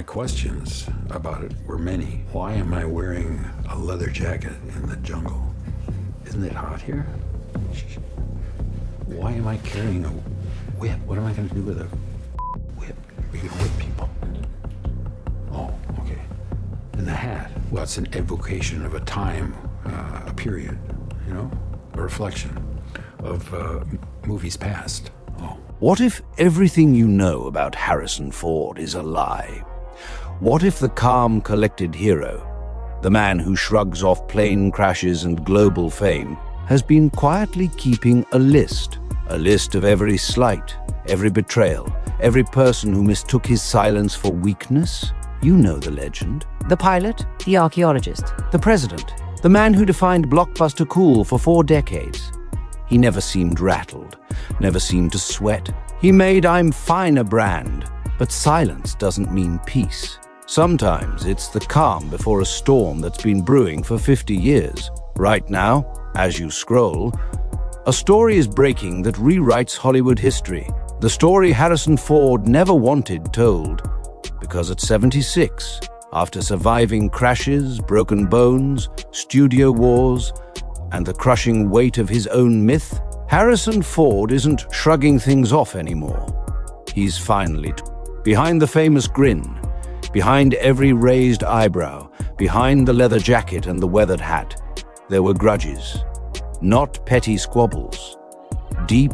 My questions about it were many. Why am I wearing a leather jacket in the jungle? Isn't it hot here? Why am I carrying a whip? What am I going to do with a whip? You're going to whip people. Oh, okay. And the hat. Well, it's an evocation of a time, a period, you know? A reflection of movies past. Oh. What if everything you know about Harrison Ford is a lie? What if the calm, collected hero, the man who shrugs off plane crashes and global fame, has been quietly keeping a list of every slight, every betrayal, every person who mistook his silence for weakness? You know the legend. The pilot, the archaeologist, The president, the man who defined blockbuster cool for 4 decades. He never seemed rattled, never seemed to sweat. He made I'm Fine a brand, but silence doesn't mean peace. Sometimes it's the calm before a storm that's been brewing for 50 years. Right now, as you scroll, a story is breaking that rewrites Hollywood history. The story Harrison Ford never wanted told. Because at 76, after surviving crashes, broken bones, studio wars, and the crushing weight of his own myth, Harrison Ford isn't shrugging things off anymore. He's finally behind the famous grin, behind every raised eyebrow, behind the leather jacket and the weathered hat, there were grudges. Not petty squabbles. Deep,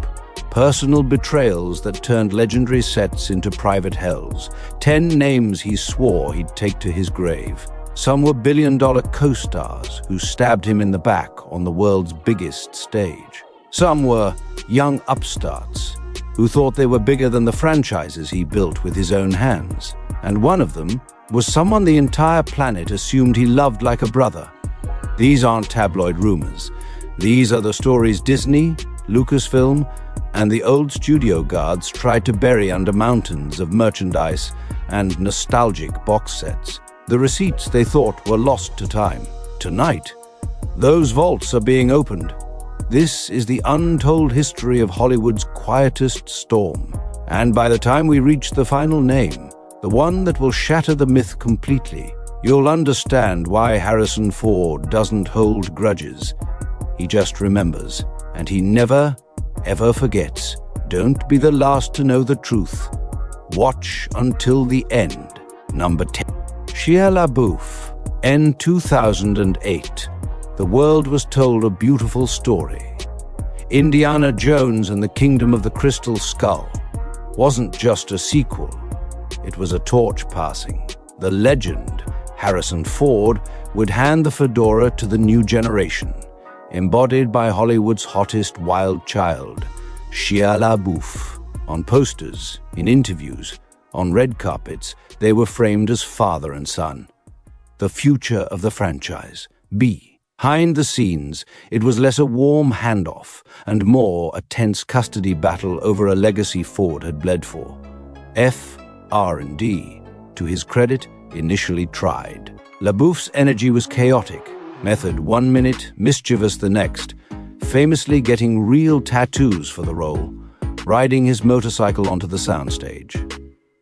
personal betrayals that turned legendary sets into private hells. 10 names he swore he'd take to his grave. Some were billion-dollar co-stars who stabbed him in the back on the world's biggest stage. Some were young upstarts who thought they were bigger than the franchises he built with his own hands. And one of them was someone the entire planet assumed he loved like a brother. These aren't tabloid rumors. These are the stories Disney, Lucasfilm, and the old studio guards tried to bury under mountains of merchandise and nostalgic box sets. The receipts they thought were lost to time. Tonight, those vaults are being opened. This is the untold history of Hollywood's quietest storm. And by the time we reach the final name, the one that will shatter the myth completely, you'll understand why Harrison Ford doesn't hold grudges. He just remembers, and he never, ever forgets. Don't be the last to know the truth. Watch until the end. Number 10. Shia LaBeouf. In 2008, the world was told a beautiful story. Indiana Jones and the Kingdom of the Crystal Skull wasn't just a sequel. It was a torch passing. The legend, Harrison Ford, would hand the fedora to the new generation, embodied by Hollywood's hottest wild child, Shia LaBeouf. On posters, in interviews, on red carpets, they were framed as father and son. The future of the franchise. Behind the scenes, it was less a warm handoff and more a tense custody battle over a legacy Ford had bled for. R&D, to his credit, initially tried. LaBeouf's energy was chaotic, method 1 minute, mischievous the next, famously getting real tattoos for the role, riding his motorcycle onto the soundstage.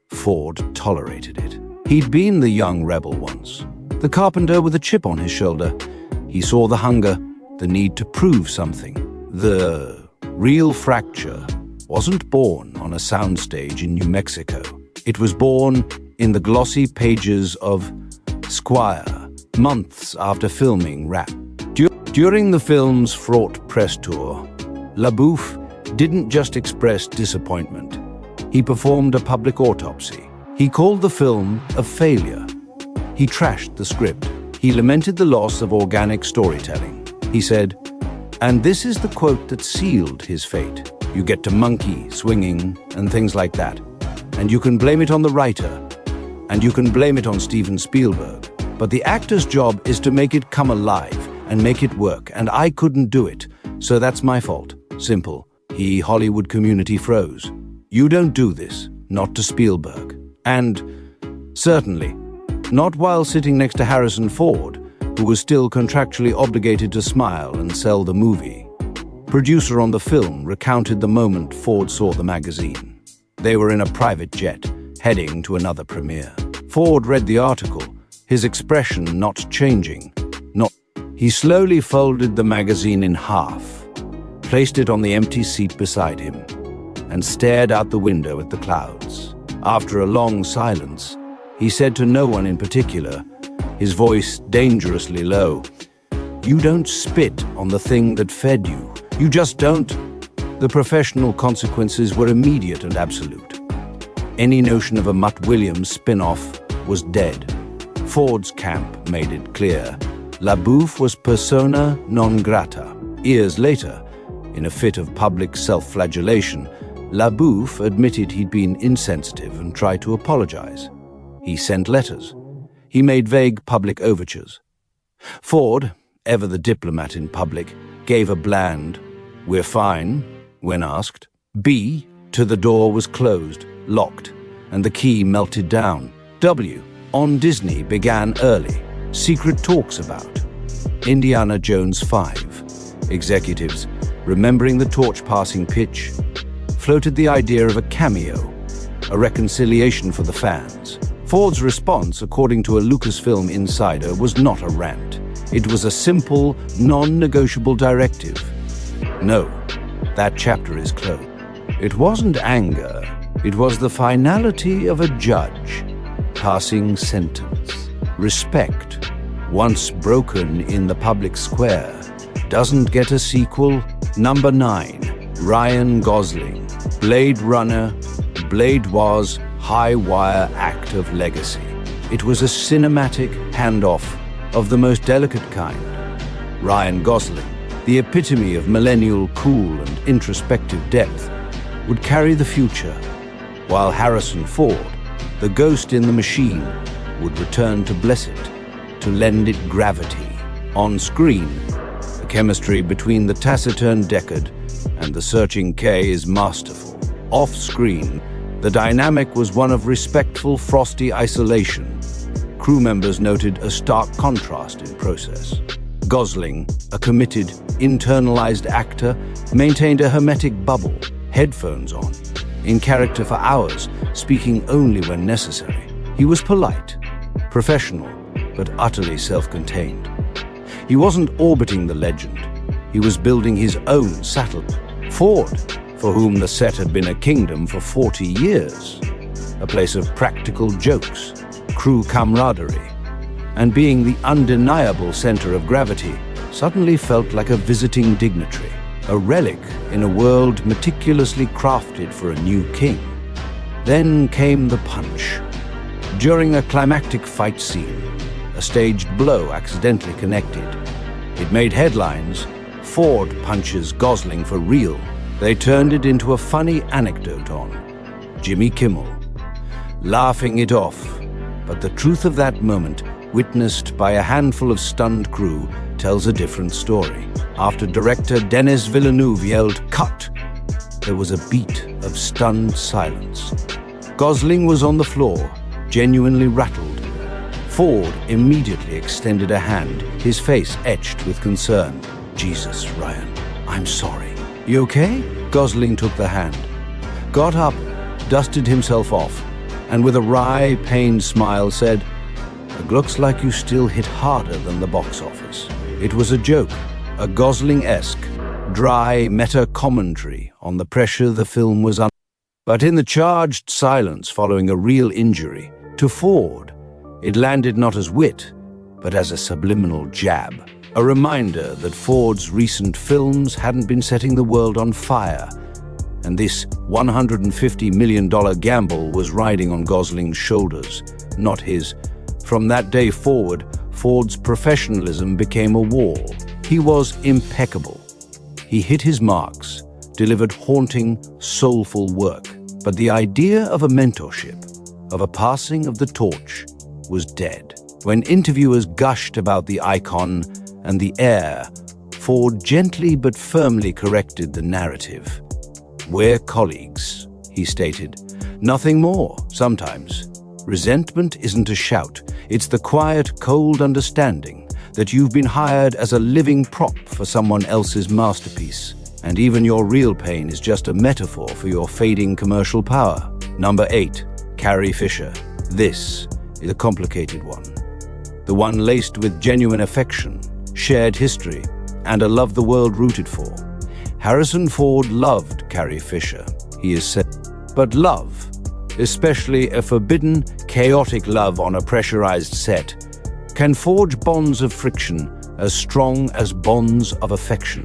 Ford tolerated it. He'd been the young rebel once, the carpenter with a chip on his shoulder. He saw the hunger, the need to prove something. The real fracture wasn't born on a soundstage in New Mexico. It was born in the glossy pages of Squire, months after filming Rap. During the film's fraught press tour, LaBeouf didn't just express disappointment. He performed a public autopsy. He called the film a failure. He trashed the script. He lamented the loss of organic storytelling. He said, and this is the quote that sealed his fate: "You get to monkey, swinging, and things like that. And you can blame it on the writer. And you can blame it on Steven Spielberg. But the actor's job is to make it come alive and make it work, and I couldn't do it, so that's my fault. Simple." He Hollywood community froze. You don't do this, not to Spielberg. And certainly, not while sitting next to Harrison Ford, who was still contractually obligated to smile and sell the movie. Producer on the film recounted the moment Ford saw the magazine. They were in a private jet, heading to another premiere. Ford read the article, his expression not changing. He slowly folded the magazine in half, placed it on the empty seat beside him, and stared out the window at the clouds. After a long silence, he said to no one in particular, his voice dangerously low, "You don't spit on the thing that fed you. You just don't." The professional consequences were immediate and absolute. Any notion of a Mutt Williams spin-off was dead. Ford's camp made it clear. LaBeouf was persona non grata. Years later, in a fit of public self-flagellation, LaBeouf admitted he'd been insensitive and tried to apologize. He sent letters. He made vague public overtures. Ford, ever the diplomat in public, gave a bland, "We're fine," when asked. B, to the door was closed, locked, and the key melted down. W, on Disney began early. Secret talks about Indiana Jones 5. Executives, remembering the torch-passing pitch, floated the idea of a cameo, a reconciliation for the fans. Ford's response, according to a Lucasfilm insider, was not a rant. It was a simple, non-negotiable directive. No, that chapter is closed. It wasn't anger. It was the finality of a judge passing sentence. Respect, once broken in the public square, doesn't get a sequel. Number 9, Ryan Gosling. Blade Runner. Blade was high-wire act of legacy. It was a cinematic handoff of the most delicate kind. Ryan Gosling, the epitome of millennial cool and introspective depth, would carry the future, while Harrison Ford, the ghost in the machine, would return to bless it, to lend it gravity. On screen, the chemistry between the taciturn Deckard and the searching Kay is masterful. Off-screen, the dynamic was one of respectful, frosty isolation. Crew members noted a stark contrast in process. Gosling, a committed, internalized actor, maintained a hermetic bubble, headphones on, in character for hours, speaking only when necessary. He was polite, professional, but utterly self-contained. He wasn't orbiting the legend. He was building his own satellite. Ford, for whom the set had been a kingdom for 40 years, a place of practical jokes, crew camaraderie, and being the undeniable center of gravity, suddenly felt like a visiting dignitary, a relic in a world meticulously crafted for a new king. Then came the punch. During a climactic fight scene, a staged blow accidentally connected. It made headlines. Ford punches Gosling for real. They turned it into a funny anecdote on Jimmy Kimmel, laughing it off. But the truth of that moment, witnessed by a handful of stunned crew, tells a different story. After director Denis Villeneuve yelled, "Cut!" there was a beat of stunned silence. Gosling was on the floor, genuinely rattled. Ford immediately extended a hand, his face etched with concern. "Jesus, Ryan, I'm sorry. You okay?" Gosling took the hand, got up, dusted himself off, and with a wry, pained smile said, "It looks like you still hit harder than the box office." It was a joke, a Gosling-esque, dry meta-commentary on the pressure the film was under. But in the charged silence following a real injury, to Ford, it landed not as wit, but as a subliminal jab. A reminder that Ford's recent films hadn't been setting the world on fire, and this $150 million gamble was riding on Gosling's shoulders, not his. From that day forward, Ford's professionalism became a wall. He was impeccable. He hit his marks, delivered haunting, soulful work. But the idea of a mentorship, of a passing of the torch, was dead. When interviewers gushed about the icon and the heir, Ford gently but firmly corrected the narrative. "We're colleagues," he stated. "Nothing more, sometimes. Resentment isn't a shout. It's the quiet, cold understanding that you've been hired as a living prop for someone else's masterpiece, and even your real pain is just a metaphor for your fading commercial power." Number 8, Carrie Fisher. This the complicated one. The one laced with genuine affection, shared history, and a love the world rooted for. Harrison Ford loved Carrie Fisher, he is said. But love, especially a forbidden, chaotic love on a pressurized set, can forge bonds of friction as strong as bonds of affection.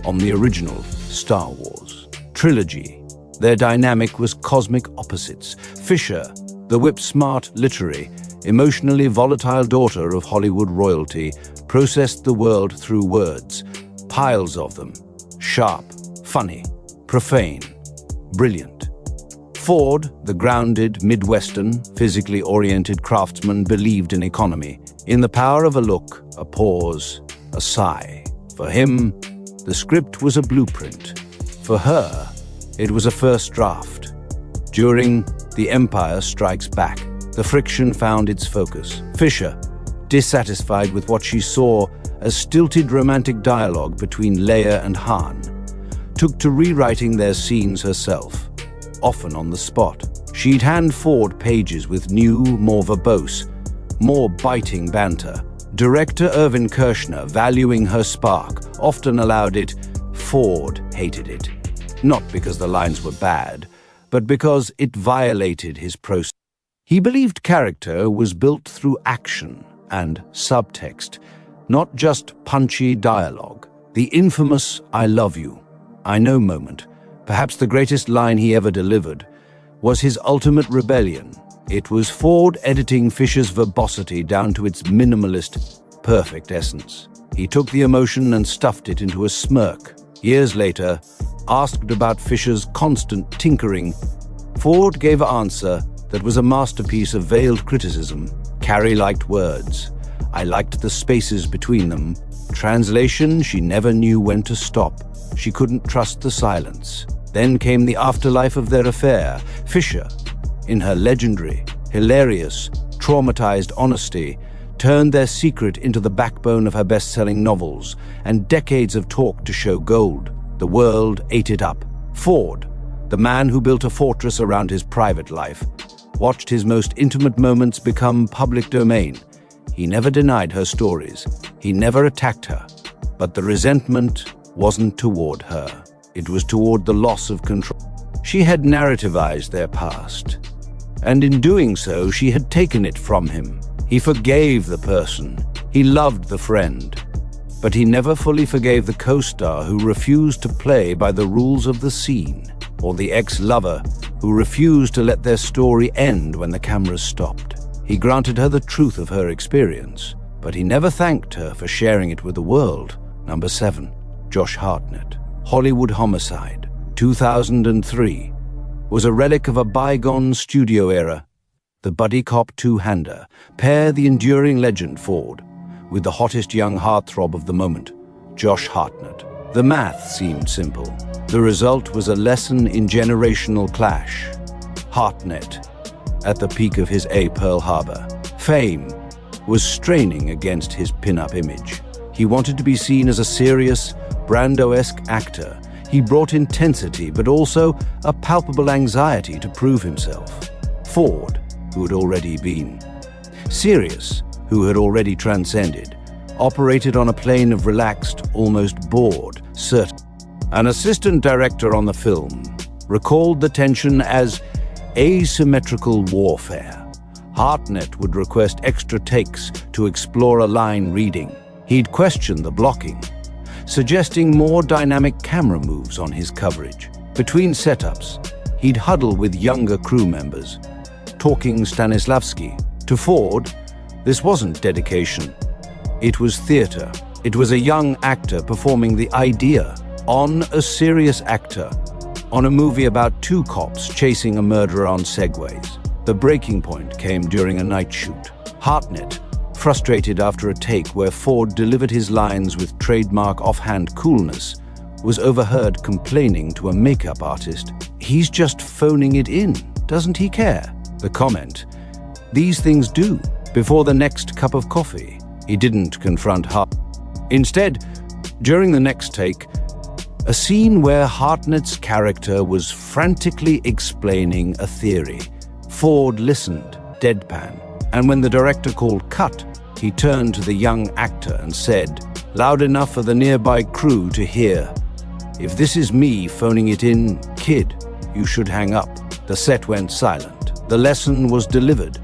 On the original Star Wars trilogy, their dynamic was cosmic opposites. Fisher, the whip-smart, literary, emotionally volatile daughter of Hollywood royalty, processed the world through words, piles of them, sharp, funny, profane, brilliant. Ford, the grounded, Midwestern, physically oriented craftsman, believed in economy, in the power of a look, a pause, a sigh. For him, the script was a blueprint. For her, it was a first draft. During The Empire Strikes Back, the friction found its focus. Fisher, dissatisfied with what she saw as stilted romantic dialogue between Leia and Han, took to rewriting their scenes herself, often on the spot. She'd hand Ford pages with new, more verbose, more biting banter. Director Irvin Kershner, valuing her spark, often allowed it. Ford hated it. Not because the lines were bad, but because it violated his process. He believed character was built through action and subtext, not just punchy dialogue. The infamous "I love you, I know" moment, perhaps the greatest line he ever delivered, was his ultimate rebellion. It was Ford editing Fisher's verbosity down to its minimalist, perfect essence. He took the emotion and stuffed it into a smirk. Years later, asked about Fisher's constant tinkering, Ford gave an answer that was a masterpiece of veiled criticism. Carrie liked words. I liked the spaces between them. Translation, she never knew when to stop. She couldn't trust the silence. Then came the afterlife of their affair. Fisher, in her legendary, hilarious, traumatized honesty, turned their secret into the backbone of her best-selling novels, and decades of talk to show gold. The world ate it up. Ford, the man who built a fortress around his private life, watched his most intimate moments become public domain. He never denied her stories. He never attacked her. But the resentment wasn't toward her. It was toward the loss of control. She had narrativized their past, and in doing so, she had taken it from him. He forgave the person. He loved the friend. But he never fully forgave the co-star who refused to play by the rules of the scene, or the ex-lover who refused to let their story end when the cameras stopped. He granted her the truth of her experience, but he never thanked her for sharing it with the world. Number 7, Josh Hartnett. Hollywood Homicide, 2003, was a relic of a bygone studio era. The buddy cop two-hander, pair the enduring legend Ford with the hottest young heartthrob of the moment, Josh Hartnett. The math seemed simple. The result was a lesson in generational clash. Hartnett, at the peak of his Pearl Harbor fame, was straining against his pin-up image. He wanted to be seen as a serious, Brando-esque actor. He brought intensity, but also a palpable anxiety to prove himself. Ford, who had already been serious, who had already transcended, operated on a plane of relaxed, almost bored, certain. An assistant director on the film recalled the tension as asymmetrical warfare. Hartnett would request extra takes to explore a line reading. He'd question the blocking, suggesting more dynamic camera moves on his coverage. Between setups, he'd huddle with younger crew members, talking Stanislavski. To Ford, this wasn't dedication. It was theater. It was a young actor performing the idea on a serious actor, on a movie about two cops chasing a murderer on segways. The breaking point came during a night shoot. Hartnett, frustrated after a take where Ford delivered his lines with trademark offhand coolness, was overheard complaining to a makeup artist, "He's just phoning it in. Doesn't he care?" The comment, "These things do," before the next cup of coffee. He didn't confront Hart. Instead, during the next take, a scene where Hartnett's character was frantically explaining a theory. Ford listened, deadpan, And when the director called cut, he turned to the young actor and said, loud enough for the nearby crew to hear, "If this is me phoning it in, kid, you should hang up." The set went silent. The lesson was delivered.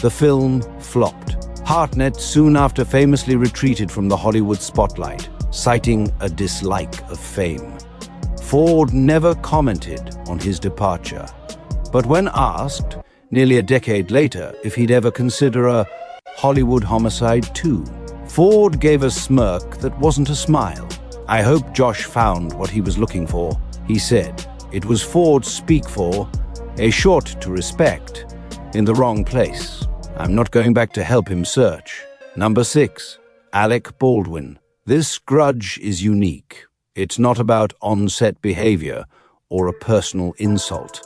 The film flopped. Hartnett soon after famously retreated from the Hollywood spotlight, citing a dislike of fame. Ford never commented on his departure, but when asked, nearly a decade later, if he'd ever consider a Hollywood Homicide 2, Ford gave a smirk that wasn't a smile. "I hope Josh found what he was looking for," he said. It was Ford's speak for, a short to respect, in the wrong place. I'm not going back to help him search. Number 6, Alec Baldwin. This Grudge is unique. It's not about on-set behavior or a personal insult.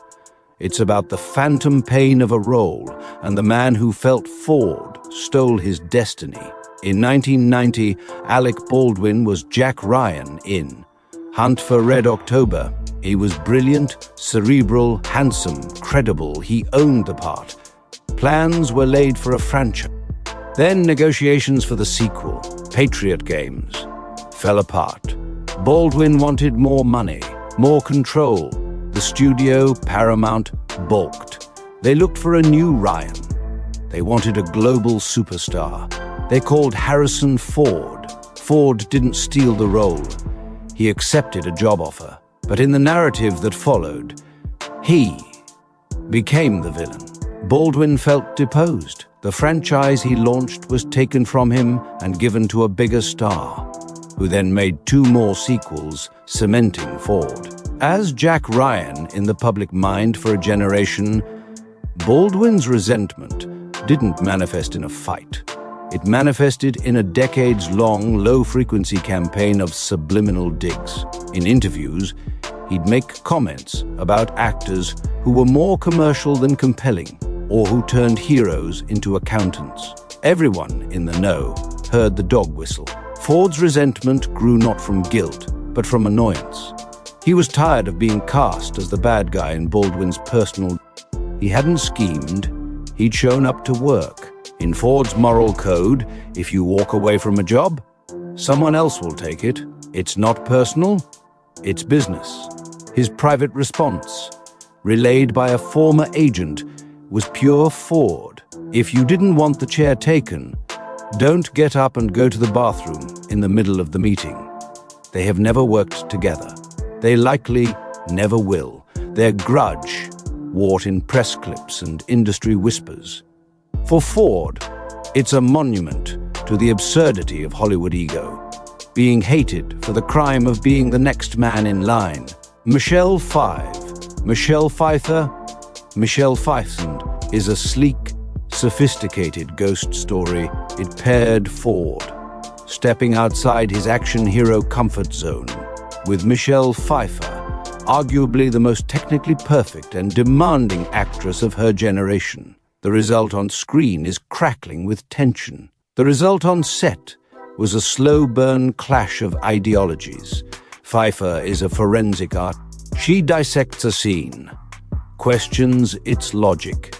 It's about the phantom pain of a role and the man who felt Ford stole his destiny. In 1990, Alec Baldwin was Jack Ryan in Hunt for Red October. He was brilliant, cerebral, handsome, credible. He owned the part. Plans were laid for a franchise. Then negotiations for the sequel, Patriot Games, fell apart. Baldwin wanted more money, more control. The studio, Paramount, balked. They looked for a new Ryan. They wanted a global superstar. They called Harrison Ford. Ford didn't steal the role. He accepted a job offer. But in the narrative that followed, he became the villain. Baldwin felt deposed. The franchise he launched was taken from him and given to a bigger star, who then made 2 more sequels, cementing Ford as Jack Ryan in the public mind for a generation. Baldwin's resentment didn't manifest in a fight. It manifested in a decades-long, low-frequency campaign of subliminal digs. In interviews, he'd make comments about actors who were more commercial than compelling, or who turned heroes into accountants. Everyone in the know heard the dog whistle. Ford's resentment grew not from guilt, but from annoyance. He was tired of being cast as the bad guy in Baldwin's personal. He hadn't schemed, he'd shown up to work. In Ford's moral code, if you walk away from a job, someone else will take it. It's not personal, it's business. His private response, relayed by a former agent, was pure Ford. If you didn't want the chair taken, don't get up and go to the bathroom in the middle of the meeting. They have never worked together. They likely never will. Their grudge, wrought in press clips and industry whispers. For Ford, it's a monument to the absurdity of Hollywood ego, being hated for the crime of being the next man in line. Michelle Pfeiffer is a sleek, sophisticated ghost story. It paired Ford, stepping outside his action hero comfort zone, with Michelle Pfeiffer, arguably the most technically perfect and demanding actress of her generation. The result on screen is crackling with tension. The result on set was a slow-burn clash of ideologies. Pfeiffer is a forensic artist. She dissects a scene, questions its logic,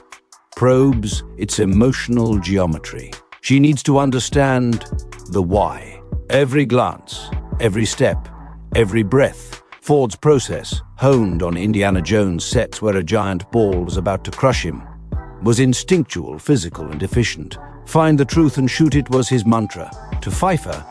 probes its emotional geometry. She needs to understand the why. Every glance, every step, every breath. Ford's process, honed on Indiana Jones sets where a giant ball was about to crush him, was instinctual, physical, and efficient. Find the truth and shoot it was his mantra. To Pfeiffer,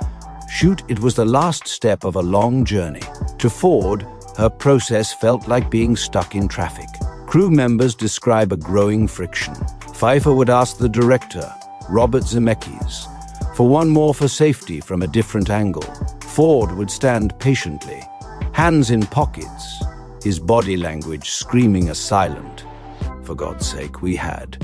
shoot it was the last step of a long journey. To Ford, her process felt like being stuck in traffic. Crew members describe a growing friction. Pfeiffer would ask the director, Robert Zemeckis, for one more for safety from a different angle. Ford would stand patiently, hands in pockets, his body language screaming a silent, "For God's sake, we had."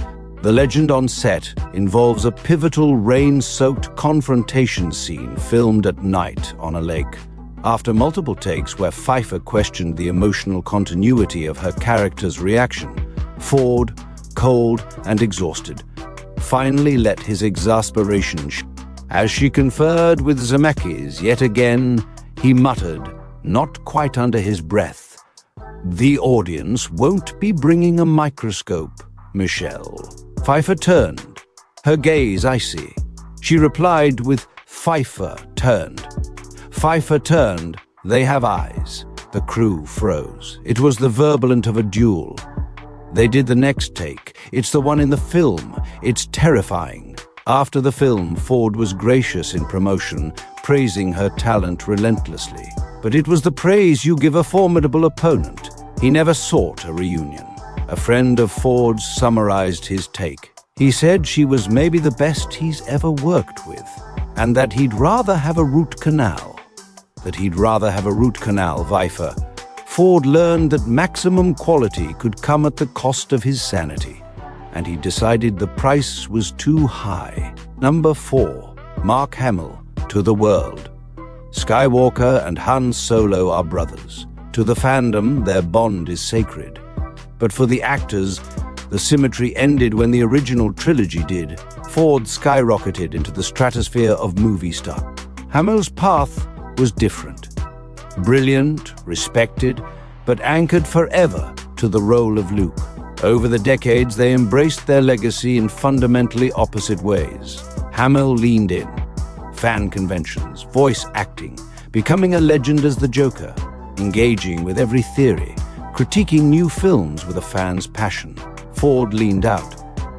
The legend on set involves a pivotal rain-soaked confrontation scene filmed at night on a lake. After multiple takes where Pfeiffer questioned the emotional continuity of her character's reaction, Ford, cold and exhausted, finally let his exasperation as she conferred with Zemeckis yet again, he muttered, not quite under his breath, "The audience won't be bringing a microscope, Michelle." Pfeiffer turned, her gaze icy. She replied with, "Pfeiffer turned." Pfeiffer turned, "They have eyes." The crew froze. It was the verbalent of a duel. They did the next take. It's the one in the film. It's terrifying. After the film, Ford was gracious in promotion, praising her talent relentlessly. But it was the praise you give a formidable opponent. He never sought a reunion. A friend of Ford's summarized his take. He said she was maybe the best he's ever worked with, and that he'd rather have a root canal. Pfeiffer. Ford learned that maximum quality could come at the cost of his sanity, and he decided the price was too high. Number 4. Mark Hamill, To the World. Skywalker and Han Solo are brothers. To the fandom, their bond is sacred. But for the actors, the symmetry ended when the original trilogy did. Ford skyrocketed into the stratosphere of movie star. Hamill's path was different. Brilliant, respected, but anchored forever to the role of Luke. Over the decades, they embraced their legacy in fundamentally opposite ways. Hamill leaned in. Fan conventions, voice acting, becoming a legend as the Joker, engaging with every theory, critiquing new films with a fan's passion. Ford leaned out,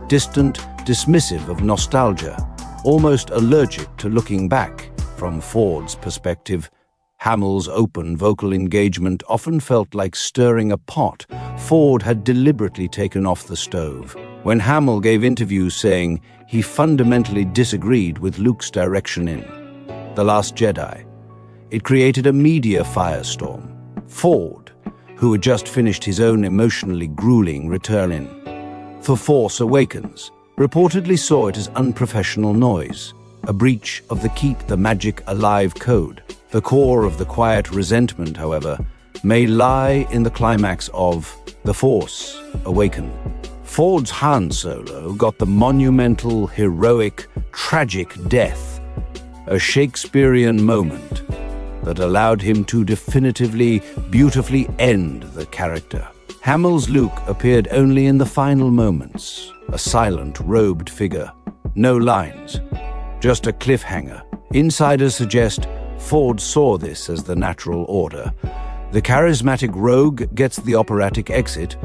distant, dismissive of nostalgia, almost allergic to looking back. From Ford's perspective, Hamill's open vocal engagement often felt like stirring a pot Ford had deliberately taken off the stove. When Hamill gave interviews saying he fundamentally disagreed with Luke's direction in The Last Jedi, it created a media firestorm. Ford, who had just finished his own emotionally grueling return in The Force Awakens, reportedly saw it as unprofessional noise, a breach of the Keep the Magic Alive code. The core of the quiet resentment, however, may lie in the climax of The Force Awakens. Ford's Han Solo got the monumental, heroic, tragic death, a Shakespearean moment that allowed him to definitively, beautifully end the character. Hamill's Luke appeared only in the final moments, a silent, robed figure. No lines, just a cliffhanger. Insiders suggest Ford saw this as the natural order. The charismatic rogue gets the operatic exit,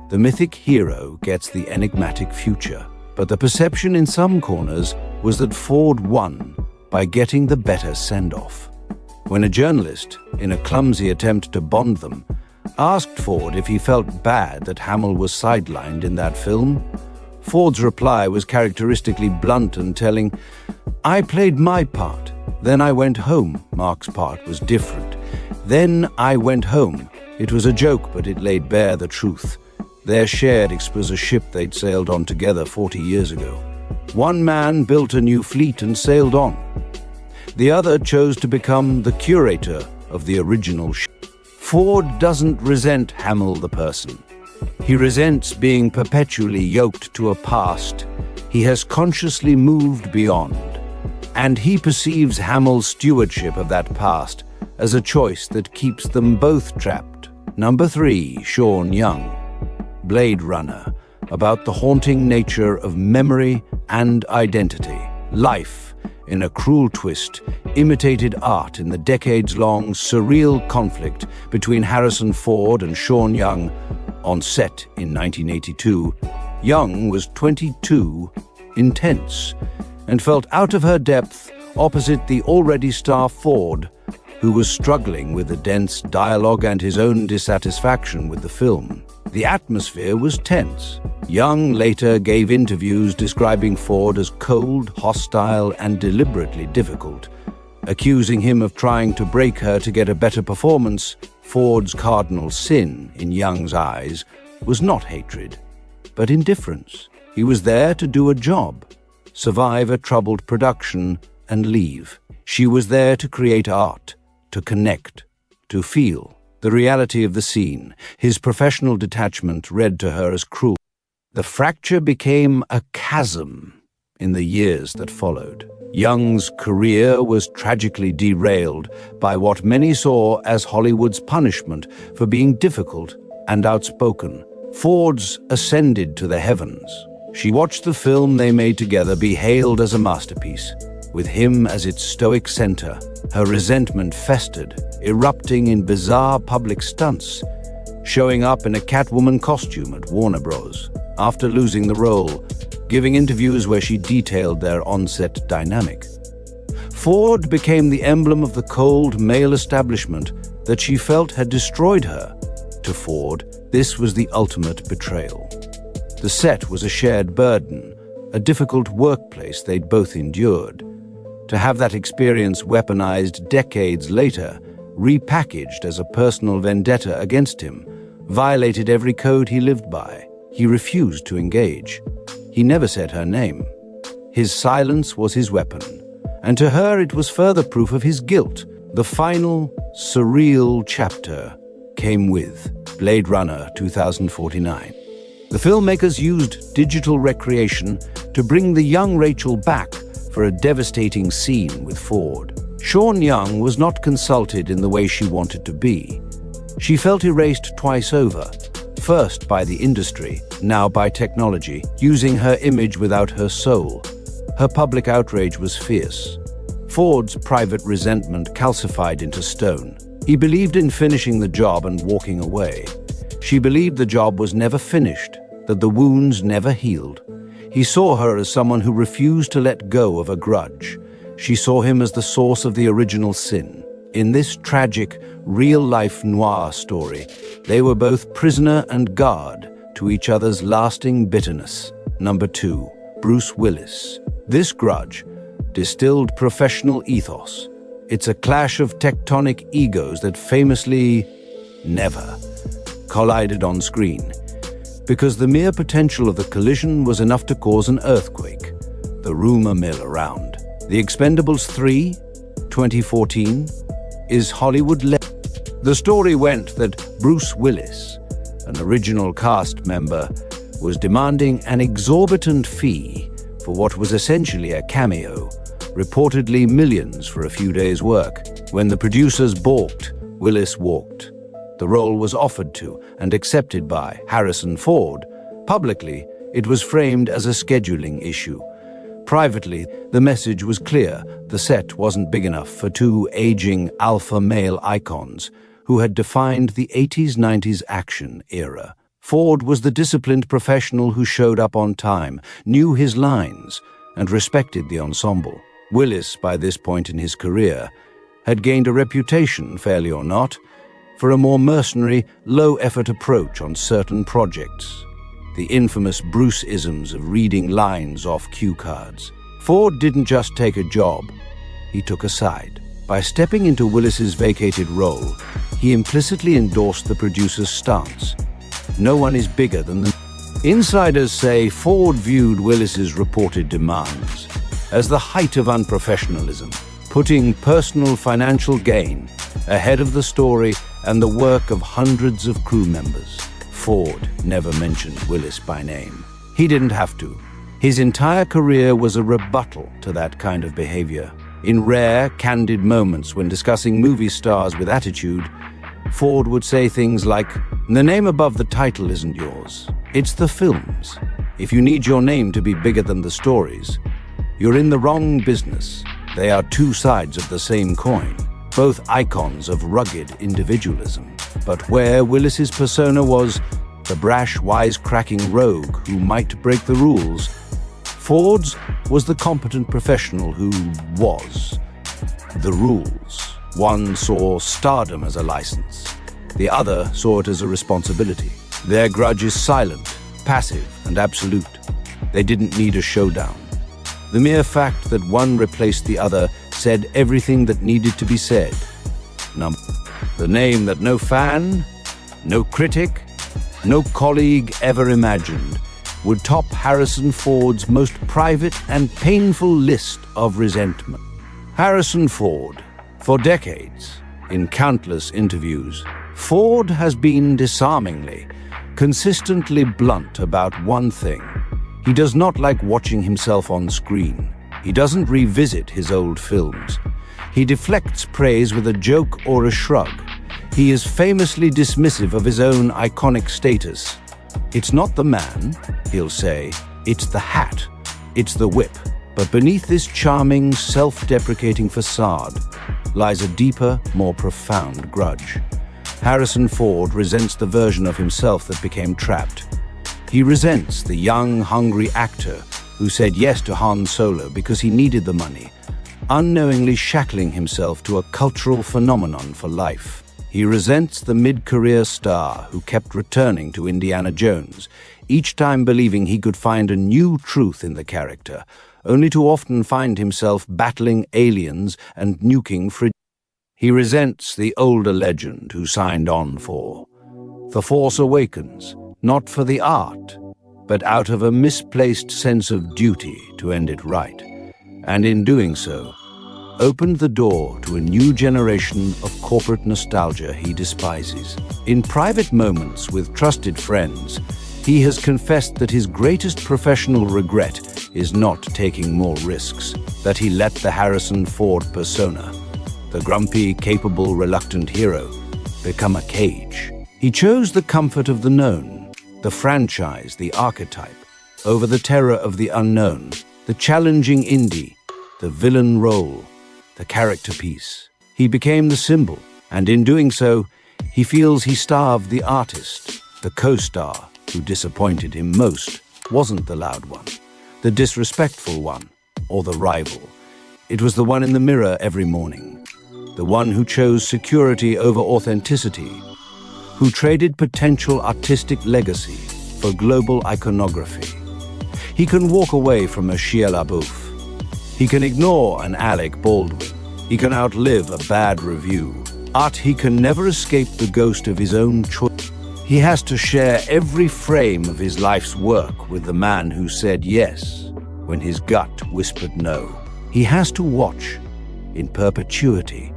the mythic hero gets the enigmatic future. But the perception in some corners was that Ford won by getting the better send-off. When a journalist, in a clumsy attempt to bond them, asked Ford if he felt bad that Hamill was sidelined in that film, Ford's reply was characteristically blunt and telling, "I played my part. Then I went home. Mark's part was different. Then I went home. It was a joke, but it laid bare the truth. Their shared was a ship they'd sailed on together 40 years ago. One man built a new fleet and sailed on. The other chose to become the curator of the original ship." Ford doesn't resent Hamill the person. He resents being perpetually yoked to a past he has consciously moved beyond. And he perceives Hamill's stewardship of that past as a choice that keeps them both trapped. Number 3, Sean Young. Blade Runner, about the haunting nature of memory and identity. Life, in a cruel twist, imitated art in the decades-long surreal conflict between Harrison Ford and Sean Young on set in 1982. Young was 22, intense, and felt out of her depth opposite the already star Ford, who was struggling with the dense dialogue and his own dissatisfaction with the film. The atmosphere was tense. Young later gave interviews describing Ford as cold, hostile, and deliberately difficult, accusing him of trying to break her to get a better performance. Ford's cardinal sin, in Young's eyes, was not hatred, but indifference. He was there to do a job, survive a troubled production, and leave. She was there to create art, to connect, to feel. The reality of the scene, his professional detachment, read to her as cruel. The fracture became a chasm in the years that followed. Young's career was tragically derailed by what many saw as Hollywood's punishment for being difficult and outspoken. Ford's ascended to the heavens. She watched the film they made together be hailed as a masterpiece. With him as its stoic center, her resentment festered, erupting in bizarre public stunts, showing up in a Catwoman costume at Warner Bros. After losing the role, giving interviews where she detailed their on-set dynamic. Ford became the emblem of the cold male establishment that she felt had destroyed her. To Ford, this was the ultimate betrayal. The set was a shared burden, a difficult workplace they'd both endured. To have that experience weaponized decades later, repackaged as a personal vendetta against him, violated every code he lived by. He refused to engage. He never said her name. His silence was his weapon, and to her it was further proof of his guilt. The final, surreal chapter came with Blade Runner 2049. The filmmakers used digital recreation to bring the young Rachel back for a devastating scene with Ford. Sean Young was not consulted in the way she wanted to be. She felt erased twice over, first by the industry, now by technology, using her image without her soul. Her public outrage was fierce. Ford's private resentment calcified into stone. He believed in finishing the job and walking away. She believed the job was never finished, that the wounds never healed. He saw her as someone who refused to let go of a grudge. She saw him as the source of the original sin. In this tragic, real-life noir story, they were both prisoner and guard to each other's lasting bitterness. Number 2, Bruce Willis. This Grudge distilled professional ethos. It's a clash of tectonic egos that famously never collided on screen, because the mere potential of the collision was enough to cause an earthquake. The rumor mill around. The Expendables 3, 2014, is Hollywood-led. The story went that Bruce Willis, an original cast member, was demanding an exorbitant fee for what was essentially a cameo, reportedly millions for a few days' work. When the producers balked, Willis walked. The role was offered to and accepted by Harrison Ford. Publicly, it was framed as a scheduling issue. Privately, the message was clear. The set wasn't big enough for two aging alpha male icons who had defined the 80s-90s action era. Ford was the disciplined professional who showed up on time, knew his lines, and respected the ensemble. Willis, by this point in his career, had gained a reputation, fairly or not, for a more mercenary, low-effort approach on certain projects. The infamous Bruce-isms of reading lines off cue cards. Ford didn't just take a job, he took a side. By stepping into Willis's vacated role, he implicitly endorsed the producer's stance. No one is bigger than them. Insiders say Ford viewed Willis's reported demands as the height of unprofessionalism, putting personal financial gain ahead of the story and the work of hundreds of crew members. Ford never mentioned Willis by name. He didn't have to. His entire career was a rebuttal to that kind of behavior. In rare, candid moments when discussing movie stars with attitude, Ford would say things like, "The name above the title isn't yours. It's the film's. If you need your name to be bigger than the stories, you're in the wrong business. They are two sides of the same coin, both icons of rugged individualism." But where Willis's persona was the brash, wisecracking rogue who might break the rules, Ford's was the competent professional who was the rules. One saw stardom as a license. The other saw it as a responsibility. Their grudge is silent, passive, and absolute. They didn't need a showdown. The mere fact that one replaced the other said everything that needed to be said. The name that no fan, no critic, no colleague ever imagined would top Harrison Ford's most private and painful list of resentment. Harrison Ford. For decades, in countless interviews, Ford has been disarmingly, consistently blunt about one thing. He does not like watching himself on screen. He doesn't revisit his old films. He deflects praise with a joke or a shrug. He is famously dismissive of his own iconic status. "It's not the man," he'll say, It's the hat. It's the whip. But beneath this charming, self-deprecating facade lies a deeper, more profound grudge. Harrison Ford resents the version of himself that became trapped. He resents the young, hungry actor who said yes to Han Solo because he needed the money, unknowingly shackling himself to a cultural phenomenon for life. He resents the mid-career star who kept returning to Indiana Jones, each time believing he could find a new truth in the character, only to often find himself battling aliens and nuking frigid. He resents the older legend who signed on for The Force Awakens, not for the art, but out of a misplaced sense of duty to end it right, and in doing so, opened the door to a new generation of corporate nostalgia he despises. In private moments with trusted friends, he has confessed that his greatest professional regret is not taking more risks, that he let the Harrison Ford persona, the grumpy, capable, reluctant hero, become a cage. He chose the comfort of the known, the franchise, the archetype, over the terror of the unknown, the challenging indie, the villain role, the character piece. He became the symbol, and in doing so, he feels he starved the artist. The co-star who disappointed him most wasn't the loud one, the disrespectful one, or the rival. It was the one in the mirror every morning, the one who chose security over authenticity, who traded potential artistic legacy for global iconography. He can walk away from a Shia LaBeouf. He can ignore an Alec Baldwin. He can outlive a bad review. But he can never escape the ghost of his own choice. He has to share every frame of his life's work with the man who said yes when his gut whispered no. He has to watch, in perpetuity,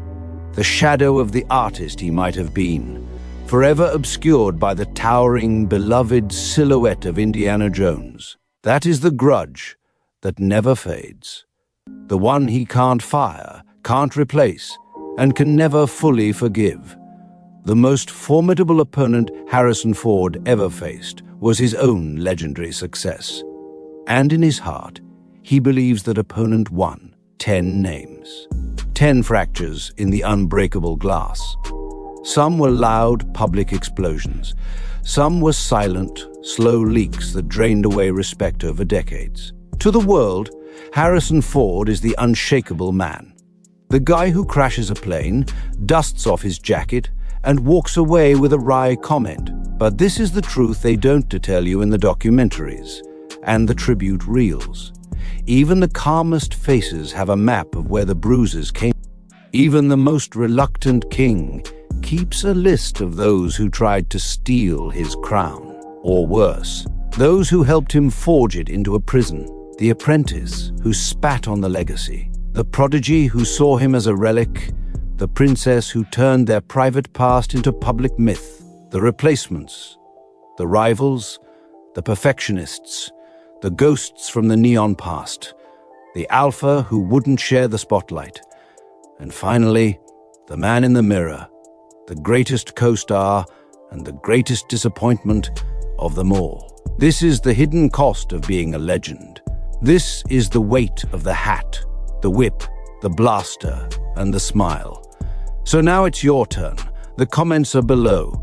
the shadow of the artist he might have been, forever obscured by the towering, beloved silhouette of Indiana Jones. That is the grudge that never fades. The one he can't fire, can't replace, and can never fully forgive. The most formidable opponent Harrison Ford ever faced was his own legendary success. And in his heart, he believes that opponent won 10 names. 10 fractures in the unbreakable glass. Some were loud, public explosions. Some were silent, slow leaks that drained away respect over decades. To the world, Harrison Ford is the unshakable man. The guy who crashes a plane, dusts off his jacket, and walks away with a wry comment. But this is the truth they don't tell you in the documentaries and the tribute reels. Even the calmest faces have a map of where the bruises came. Even the most reluctant king keeps a list of those who tried to steal his crown. Or worse, those who helped him forge it into a prison. The apprentice who spat on the legacy. The prodigy who saw him as a relic. The princess who turned their private past into public myth. The replacements. The rivals. The perfectionists. The ghosts from the neon past. The alpha who wouldn't share the spotlight. And finally, the man in the mirror. The greatest co-star and the greatest disappointment of them all. This is the hidden cost of being a legend. This is the weight of the hat, the whip, the blaster, and the smile. So now it's your turn. The comments are below.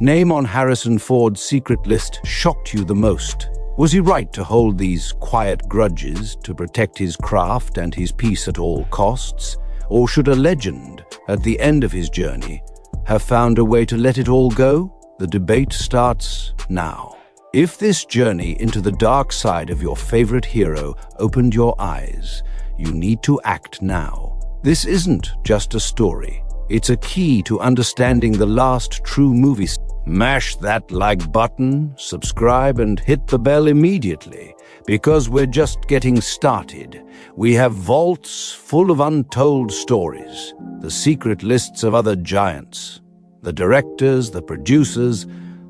Name on Harrison Ford's secret list shocked you the most. Was he right to hold these quiet grudges to protect his craft and his peace at all costs? Or should a legend, at the end of his journey, have found a way to let it all go? The debate starts now. If this journey into the dark side of your favorite hero opened your eyes, you need to act now. This isn't just a story. It's a key to understanding the last true movie. Mash that like button, subscribe, and hit the bell immediately, because we're just getting started. We have vaults full of untold stories, the secret lists of other giants, the directors, the producers,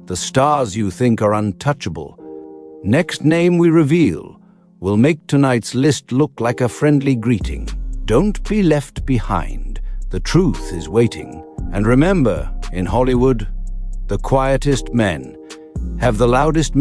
the stars you think are untouchable. Next name we reveal will make tonight's list look like a friendly greeting. Don't be left behind. The truth is waiting. And remember, in Hollywood, the quietest men have the loudest